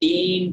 3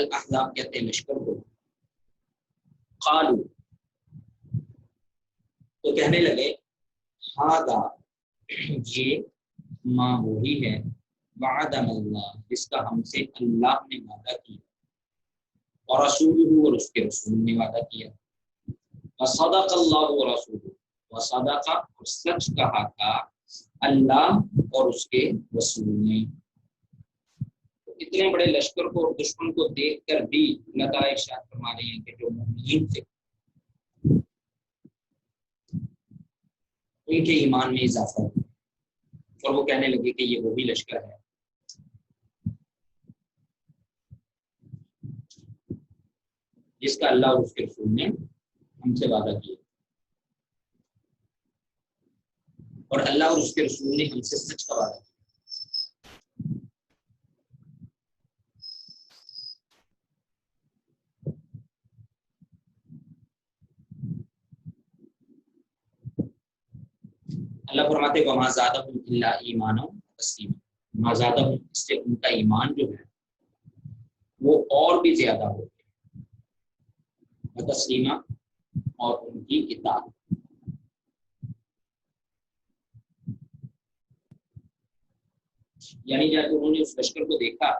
الاحزاب کہتے ہیں لشکر کو. قالو تو کہنے لگے ہاذا یہ ما وہی ہے وعدنا اللہ جس کا ہم سے اللہ نے وعدہ کیا اور رسولہ اور اس کے رسول نے وعدہ کیا. وصدق اللہ ورسولہ وصدق اور سچ کہا تھا اللہ اور اس کے رسول نے. اتنے بڑے لشکر کو اور دشمن کو دیکھ کر بھی اللہ تعالیٰ ارشاد فرما رہے ہیں کہ جو مومنین تھے ان کے ایمان میں اضافہ ہوا اور وہ کہنے لگے کہ یہ وہی لشکر ہے جس کا اللہ اور اس کے رسول نے ہم سے وعدہ کیا اور اللہ اور اس کے رسول نے ہم سے سچ کا وعدہ کیا. اللہ فرماتے وما زادہم الا ایمانا وتسلیما. ما زادہم اس سے ان کا ایمان جو ہے وہ اور بھی زیادہ ہو گیا وتسلیما اور ان کی اطاعت. یعنی جب انہوں نے اس لشکر کو دیکھا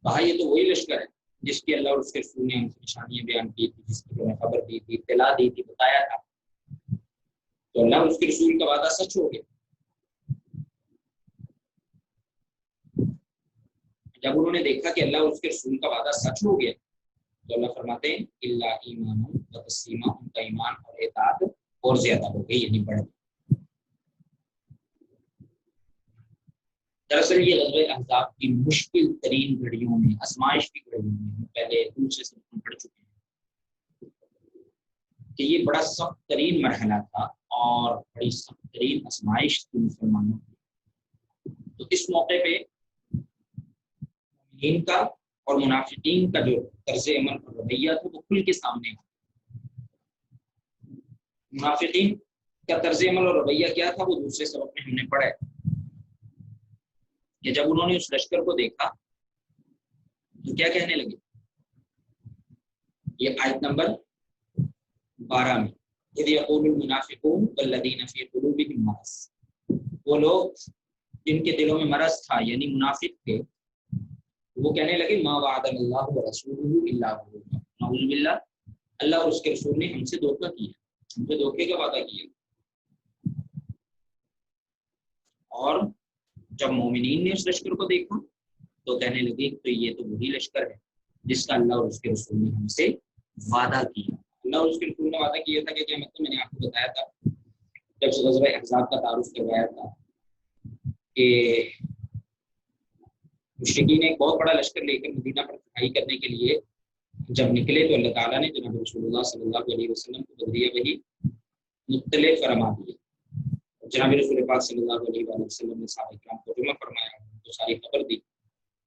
کہا یہ تو وہی لشکر ہے جس کی اللہ اور اس کے رسول نے ہم سے نشانیاں بیان کی تھی جس کی انہیں خبر دی تھی اطلاع دی تھی بتایا تھا تو اللہ اور اس کے رسول کا وعدہ سچ ہو گیا. جب انہوں نے دیکھا کہ اللہ اور اس کے رسول کا وعدہ سچ ہو گیا تو اللہ فرماتے ہیں الا ایمان و تسلیما ان کا ایمان اور اطاعت اور زیادہ ہو گئی یعنی بڑھ گئی. دراصل یہ غزوہ احزاب کی مشکل ترین گھڑیوں میں آزمائش کی گھڑیوں میں پہلے دوسرے سبق میں پڑھ چکے ہیں کہ یہ بڑا سخت ترین مرحلہ تھا اور بڑی سخت ترین آزمائش تھی مسلمانوں کی. تو اس موقع پہ مومنین کا اور منافقین کا جو طرز عمل اور رویہ تھا وہ کھل کے سامنے آیا. منافقین کا طرز عمل اور رویہ کیا تھا وہ دوسرے سبق میں ہم نے پڑھا ہے کہ جب انہوں نے اس لشکر کو دیکھا تو کیا کہنے لگے. یہ آیت نمبر 12 میں اذ یقول المنافقون والذین فی قلوبہم مرض. وہ لوگ جن کے دلوں میں مرض تھا یعنی منافق تھے وہ کہنے لگے ما وعدنا اللہ ورسولہ الا غرورا. نعوذ باللہ اللہ اور اس کے رسول نے ہم سے دھوکہ کیا ہم سے دھوکے کا وعدہ کیا. اور جب مومنین نے اس لشکر کو دیکھا تو کہنے لگے تو یہ تو وہی لشکر ہے جس کا اللہ اور اس کے رسول نے ہم سے وعدہ کیا. اللہ اور اس کے رسول نے وعدہ کیا تھا کہ کیا مطلب میں نے آپ کو بتایا تھا جب غزوہ احزاب کا تعارف کروایا تھا کہ مشرکین ایک بہت بڑا لشکر لے کر مدینہ پر چڑھائی کرنے کے لیے جب نکلے تو اللہ تعالیٰ نے جناب رسول اللہ صلی اللہ علیہ وسلم کو بدریہ وحی مطلع فرما دیا. جناب رسول پاک صلی اللہ علیہ وسلم نے صحابہ کرام کو جمع فرمایا ان کو ساری خبر دی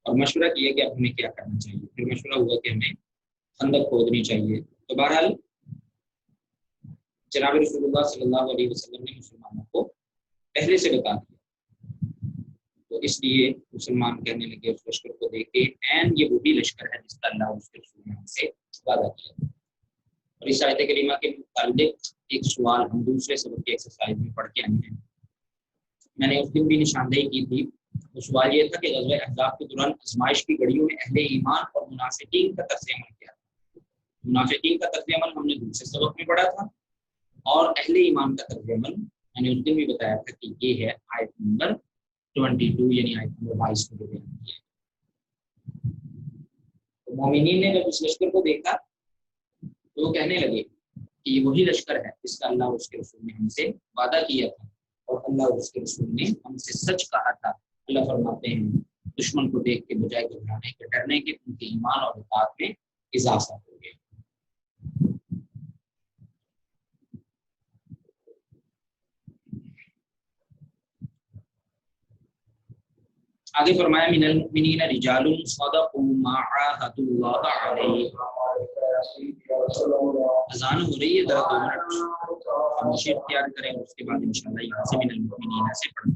اور مشورہ کیا کہ اب ہمیں کیا کرنا چاہیے. پھر مشورہ ہوا کہ ہمیں خندق کھودنی چاہیے. تو بہرحال جناب رسول اللہ صلی اللہ علیہ وسلم نے مسلمانوں کو پہلے سے بتا دیا تو اس لیے مسلمان کہنے لگے اس لشکر کو دیکھ کے این یہ وہی لشکر ہے جس کا اللہ اور اس کے رسول نے ہم سے وعدہ کیا. اور اس آیت کریمہ کے متعلق ایک سوال ہم دوسرے سبق کی ایکسرسائز میں پڑھ کے آئے ہیں. میں نے اس دن بھی نشاندہی کی تھی. وہ سوال یہ تھا کہ غزوہ احزاب کے دوران آزمائش کی گھڑیوں میں اہل ایمان اور منافقین کا طرز عمل کیا تھا. منافقین کا طرز عمل ہم نے دوسرے سبق میں پڑھا تھا اور اہل ایمان کا طرز عمل میں نے اس دن بھی بتایا تھا کہ یہ ہے آیت نمبر 22 یعنی آیت نمبر 22 کو بیان کیا. تو مومنین نے جب اس لشکر کو دیکھا تو وہ کہنے لگے کہ یہ وہی لشکر ہے جس کا اللہ اور اس کے رسول نے ہم سے وعدہ کیا تھا اور اللہ اور اس کے رسول نے ہم سے سچ کہا تھا. اللہ فرماتے ہیں دشمن کو دیکھ کے بجائے گھبرانے کے ڈرنے کے ان کے ایمان اور اطاعت میں اضافہ ہو گیا. آگے فرمایا من المؤمنین رجال صدقوا ما عاهدوا الله علیہ. اذان ہو رہی ہے ذرا 2 منٹ ہم نشید اختیار کریں اور اس کے بعد انشاءاللہ یہاں سے من المؤمنین سے پڑھیں.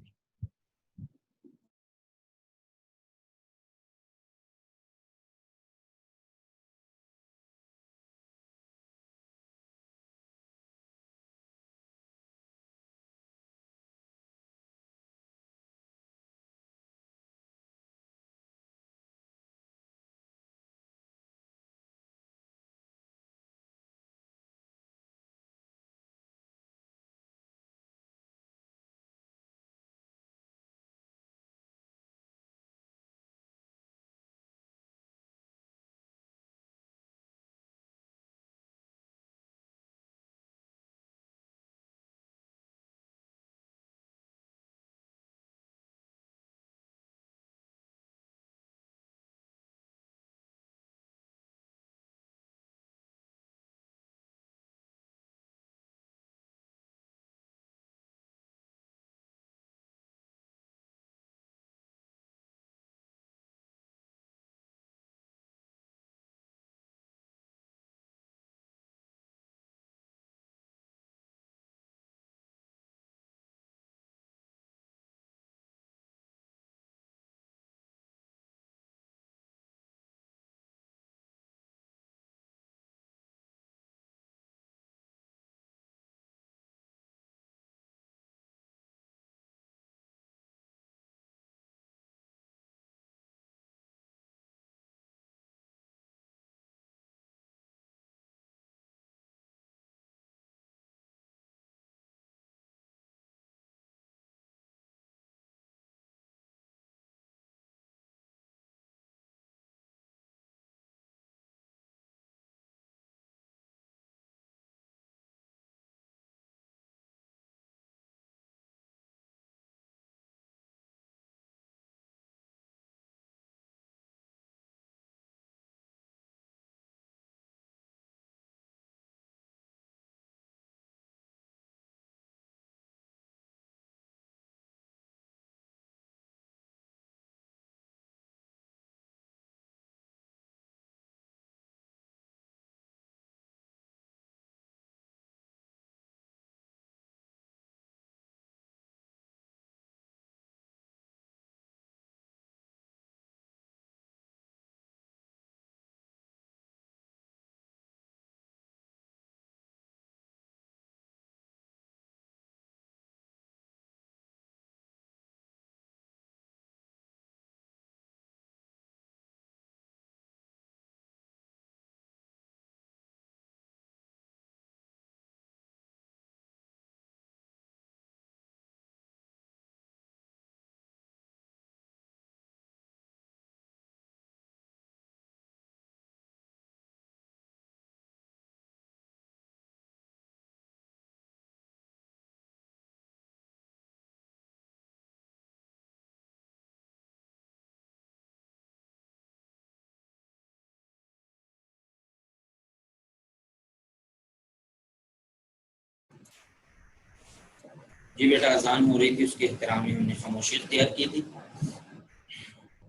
جی بیٹا اذان ہو رہی تھی، اس کے احترام میں ہم نے خاموشی اختیار کی تھی۔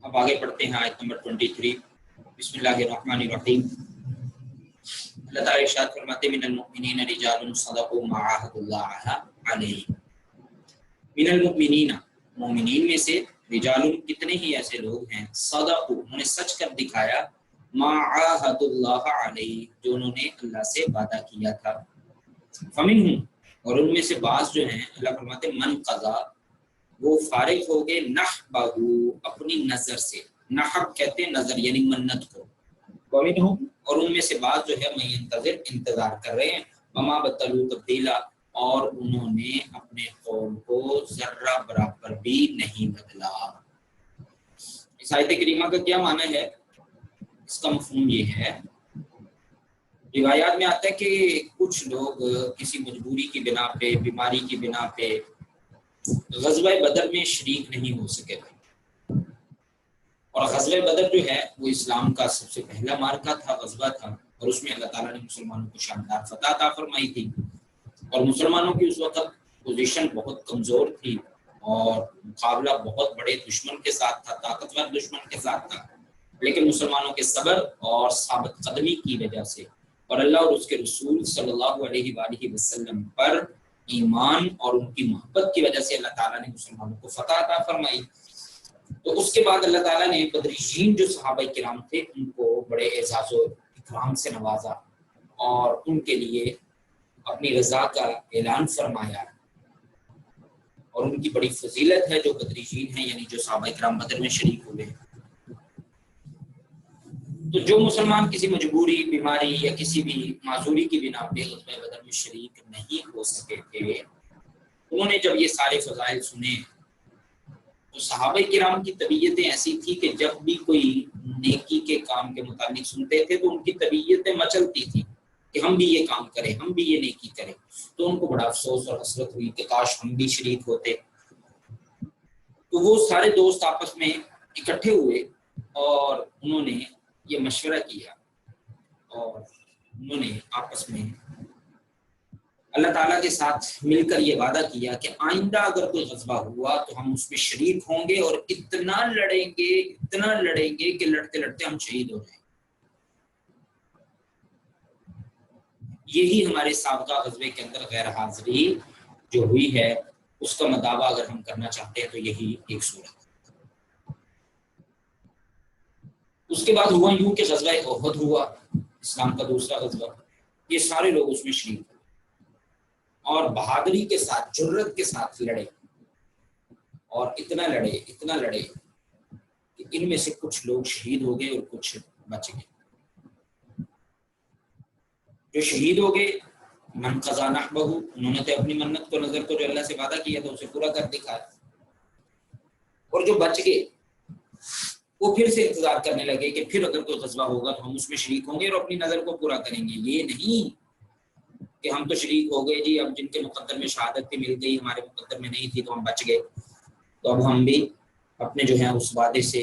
اب آگے پڑھتے ہیں آیت نمبر 23۔ بسم اللہ الرحمن الرحیم۔ اللہ تعالیٰ ارشاد فرماتے من المؤمنین رجال صدقوا ما عاهدوا الله علیہ۔ من المؤمنین، مومنین میں سے، رجال کتنے ہی ایسے لوگ ہیں، صدقوا انہوں نے سچ کر دکھایا، ما عاهدوا اللہ علیہ جو انہوں نے اللہ سے وعدہ کیا تھا۔ فمنہم اور ان میں سے بعض جو ہیں، اللہ فرماتے من قضا وہ فارغ ہو گئے نحبہ اپنی نظر سے، نحب کہتے ہیں نظر یعنی منت کو، ومنہم اور ان میں سے بعض جو ہے میں انتظار کر رہے ہیں، وما بدلوا تبدیلا اور انہوں نے اپنے قول کو ذرہ برابر بھی نہیں بدلا۔ اس آیت کریمہ کا کیا معنی ہے؟ اس کا مفہوم یہ ہے، روایات میں آتا ہے کہ کچھ لوگ کسی مجبوری کی بنا پہ، بیماری کی بنا پہ غزوہ بدر میں شریک نہیں ہو سکے تھے، اور غزوہ بدر جو ہے وہ اسلام کا سب سے پہلا مارکہ تھا، غزوہ تھا، اور اس میں اللہ تعالیٰ نے مسلمانوں کو شاندار فتح عطا فرمائی تھی، اور مسلمانوں کی اس وقت پوزیشن بہت کمزور تھی اور مقابلہ بہت بڑے دشمن کے ساتھ تھا، طاقتور دشمن کے ساتھ تھا، لیکن مسلمانوں کے صبر اور ثابت قدمی کی وجہ سے اور اللہ اور اس کے رسول صلی اللہ علیہ وآلہ وسلم پر ایمان اور ان کی محبت کی وجہ سے اللہ تعالیٰ نے مسلمانوں کو فتح عطا فرمائی۔ تو اس کے بعد اللہ تعالیٰ نے بدریین جو صحابہ کرام تھے ان کو بڑے اعزاز و اکرام سے نوازا اور ان کے لیے اپنی رضا کا اعلان فرمایا، اور ان کی بڑی فضیلت ہے جو بدریین ہیں، یعنی جو صحابہ کرام بدر میں شریک ہوئے۔ تو جو مسلمان کسی مجبوری، بیماری یا کسی بھی معذوری کی بنا پہ غزوہ بدر میں شریک نہیں ہو سکے تھے، انہوں نے جب یہ سارے فضائل سنے تو صحابہ کرام کی طبیعتیں ایسی تھی کہ جب بھی کوئی نیکی کے کام کے متعلق سنتے تھے تو ان کی طبیعتیں مچلتی تھی کہ ہم بھی یہ کام کریں، ہم بھی یہ نیکی کریں، تو ان کو بڑا افسوس اور حسرت ہوئی کہ کاش ہم بھی شریک ہوتے۔ تو وہ سارے دوست آپس میں اکٹھے ہوئے اور انہوں نے یہ مشورہ کیا اور انہوں نے آپس میں اللہ تعالیٰ کے ساتھ مل کر یہ وعدہ کیا کہ آئندہ اگر کوئی غزوہ ہوا تو ہم اس میں شریک ہوں گے اور اتنا لڑیں گے کہ لڑتے لڑتے ہم شہید ہو جائیں۔ یہی ہمارے سابقہ غزوے کے اندر غیر حاضری جو ہوئی ہے اس کا مداوع اگر ہم کرنا چاہتے ہیں تو یہی ایک صورت ہے۔ اس کے بعد ہوا یوں کہ غزوہ احد ہوا، اسلام کا دوسرا غزوہ، یہ سارے لوگ اس میں شریک ہوئے اور بہادری کے ساتھ، جرت کے ساتھ لڑے، اور اتنا لڑے کہ ان میں سے کچھ لوگ شہید ہو گئے اور کچھ بچ گئے۔ جو شہید ہو گئے من قضا نحبہ انہوں نے تو اپنی منت کو، نظر کو جو اللہ سے وعدہ کیا تھا اسے پورا کر دکھایا، اور جو بچ گئے وہ پھر سے انتظار کرنے لگے کہ پھر اگر کوئی غزوہ ہوگا تو ہم اس میں شریک ہوں گے اور اپنی نظر کو پورا کریں گے۔ یہ نہیں کہ ہم تو شریک ہو گئے جی، اب جن کے مقدر میں شہادت مل گئی ہمارے مقدر میں نہیں تھی تو ہم بچ گئے، تو اب ہم بھی اپنے جو ہیں اس وعدے سے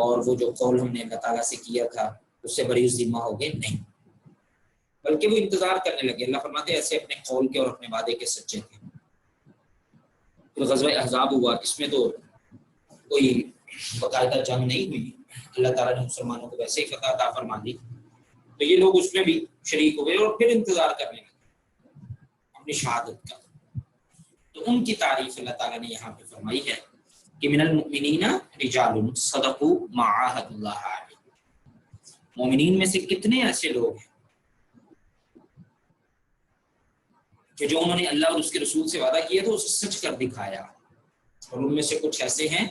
اور وہ جو قول ہم نے اللہ تعالیٰ سے کیا تھا اس سے بری ذمہ ہو گئے، نہیں، بلکہ وہ انتظار کرنے لگے۔ اللہ فرماتے ایسے اپنے قول کے اور اپنے وعدے کے سچے تھے۔ پھر غزوہ احزاب ہوا، اس میں تو کوئی باقاعدہ جنگ نہیں ہوئی، اللہ تعالیٰ نے مسلمانوں کو ویسے ہی فتح عطا فرما دی، تو یہ لوگ اس میں بھی شریک ہوئے اور پھر انتظار کرنے لگے اپنی شہادت کا۔ تو ان کی تعریف اللہ تعالیٰ نے یہاں پہ فرمائی ہے کہ من المؤمنین رجال صدقوا ما عاهدوا اللہ علیہ، مومنین میں سے کتنے ایسے لوگ ہیں کہ جو انہوں نے اللہ اور اس کے رسول سے وعدہ کیا تو اسے سچ کر دکھایا، اور ان میں سے کچھ ایسے ہیں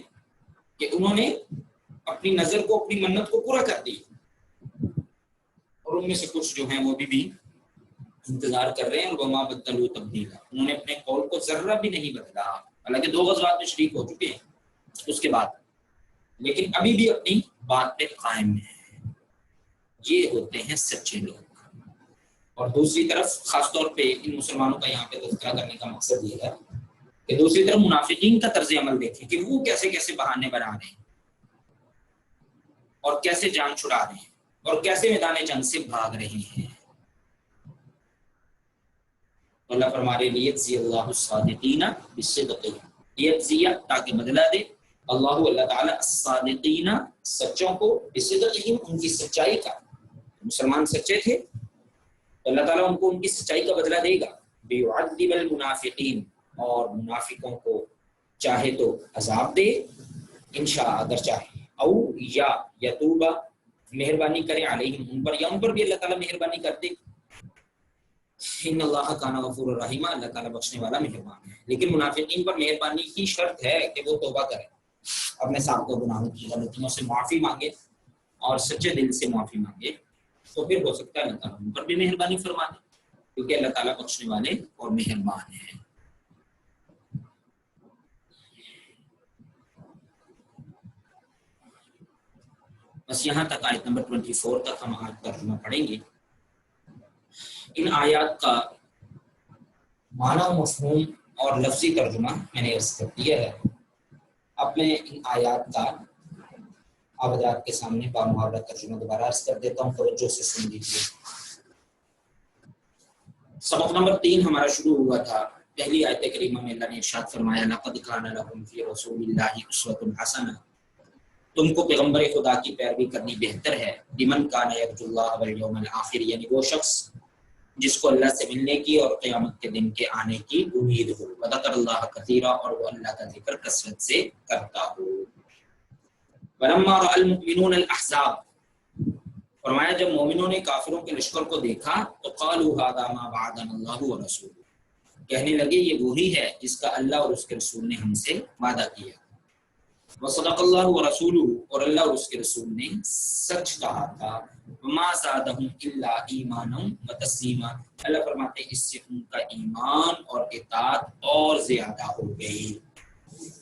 کہ انہوں نے اپنی نظر کو، اپنی منت کو پورا کر دی، اور ان میں سے کچھ جو ہیں وہ بھی انتظار کر رہے ہیں، اور وما بدلوا تبدیلا انہوں نے اپنے قول کو ذرہ بھی نہیں بدلا، حالانکہ 2 غزوات میں شریک ہو چکے ہیں اس کے بعد، لیکن ابھی بھی اپنی بات پہ قائم ہیں۔ یہ ہوتے ہیں سچے لوگ۔ اور دوسری طرف خاص طور پہ ان مسلمانوں کا یہاں پہ تذکرہ کرنے کا مقصد یہ ہے کہ دوسری طرف منافقین کا طرز عمل دیکھیں کہ وہ کیسے کیسے بہانے بنا رہے ہیں اور کیسے جان چھڑا رہے ہیں اور کیسے میدان جنگ سے بھاگ رہے ہیں۔ اللہ فرما رہے لیجزی اللہ الصادقین بالصدق، لیجزیہ تاکہ بدلہ دے اللہ تعالیٰ الصادقین سچوں کو بصدقہم ان کی سچائی کا، مسلمان سچے تھے تو اللہ تعالیٰ ان کو ان کی سچائی کا بدلہ دے گا، بیعذب المنافقین اور منافقوں کو چاہے تو عذاب دے انشاء اگر چاہے، او یا یتوبہ مہربانی کرے علیہم ان پر، یا ان پر بھی اللہ تعالیٰ مہربانی کر دے، ان اللہ کان غفور الرحیم اللہ تعالیٰ بخشنے والا مہربان ہے۔ لیکن منافقین پر مہربانی کی شرط ہے کہ وہ توبہ کریں، اپنے سابقہ گناہوں کی غلطیوں سے معافی مانگے اور سچے دل سے معافی مانگے، تو پھر ہو سکتا ہے اللہ تعالیٰ ان پر بھی مہربانی فرما دے، کیونکہ اللہ تعالیٰ بخشنے والے اور مہربان ہیں۔ بس یہاں تک آیت نمبر 24 تک ہم آج ترجمہ پڑھیں گے۔ ان آیات کا معنی و مفہوم اور لفظی ترجمہ میں نے عرض کر دیا ہے۔ اب میں ان آیات کا آپ حضرات کے سامنے بامحاورہ ترجمہ دوبارہ عرض کر دیتا ہوں، توجہ سے سن لیجیے۔ سبق نمبر 3 ہمارا شروع ہوا تھا پہلی آیت کریمہ میں اللہ نے ارشاد فرمایا لقد کان لکم فی رسول اللہ اسوۃ حسنہ، تم کو پیغمبر خدا کی پیروی کرنی بہتر ہے، لمن کان یرجو اللہ والیوم الآخر، یعنی وہ شخص جس کو اللہ سے ملنے کی اور قیامت کے دن کے آنے کی امید ہو، وذکر اللہ کثیرا اور وہ اللہ کا ذکر کثرت سے کرتا ہو۔ ولما رأى المؤمنون الاحزاب، فرمایا جب مومنوں نے کافروں کے لشکر کو دیکھا تو قالوا هذا ما وعدنا اللہ ورسولہ، کہنے لگے یہ وہی ہے جس کا اللہ اور اس کے رسول نے ہم سے وعدہ کیا، وصدق اللہ ورسولہ اور اللہ اور اس کے رسول نے سچ کہا تھا، وما زادہم الا ایمانا وتسلیما، اللہ فرماتے ہیں اس سے ان کا ایمان اور اطاعت اور زیادہ ہو گئی۔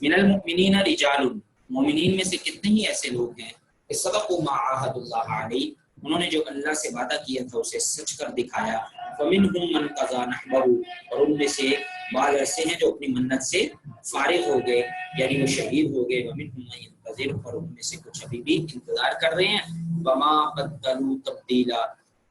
من المؤمنین رجال، مومنین میں سے کتنے ہی ایسے لوگ ہیں صدقوا ما عاہدوا اللہ علیہ، انہوں نے جو اللہ سے وعدہ کیا تھا اسے سچ کر دکھایا، فمنہم من قضى نحبہ، اور ان میں سے بعض ایسے ہیں جو اپنی منت سے فارغ ہو گئے یعنی وہ شہید ہو گئے، ومنہم من ينتظر، اور ان میں سے کچھ ابھی بھی انتظار کر رہے ہیں، وما بدلوا تبدیلا،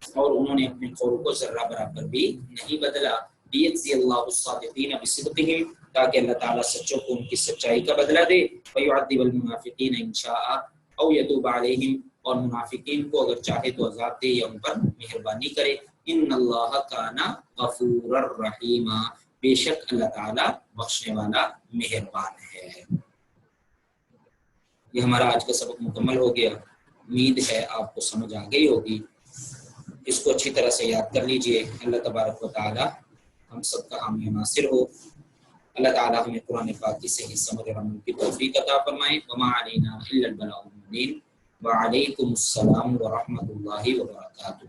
اور انہوں نے اپنے قول کو ذرہ برابر بھی نہیں بدلا، لیجزی اللہ الصادقین بصدقہم، تاکہ اللہ تعالیٰ سچوں کو ان کی سچائی کا بدلہ دے، ویعذب المنافقین ان شاء او یتوب علیہم، اور منافقین کو اگر چاہے تو عذاب دے یا ان پر مہربانی کرے، ان اللہ کان غفور الرحیم، بے شک اللہ تعالیٰ بخشنے والا مہربان ہے۔ یہ ہمارا آج کا سبق مکمل ہو گیا، امید ہے آپ کو سمجھ آ گئی ہوگی، اس کو اچھی طرح سے یاد کر لیجئے۔ اللہ تبارک و تعالیٰ ہم سب کا حامی ناصر ہو، اللہ تعالیٰ ہمیں قرآن پاک کی صحیح سمجھ اور عمل کی توفیق عطا فرمائے۔ وما علینا الا البلاغ المبین، وعلیکم السلام ورحمۃ اللہ وبرکاتہ۔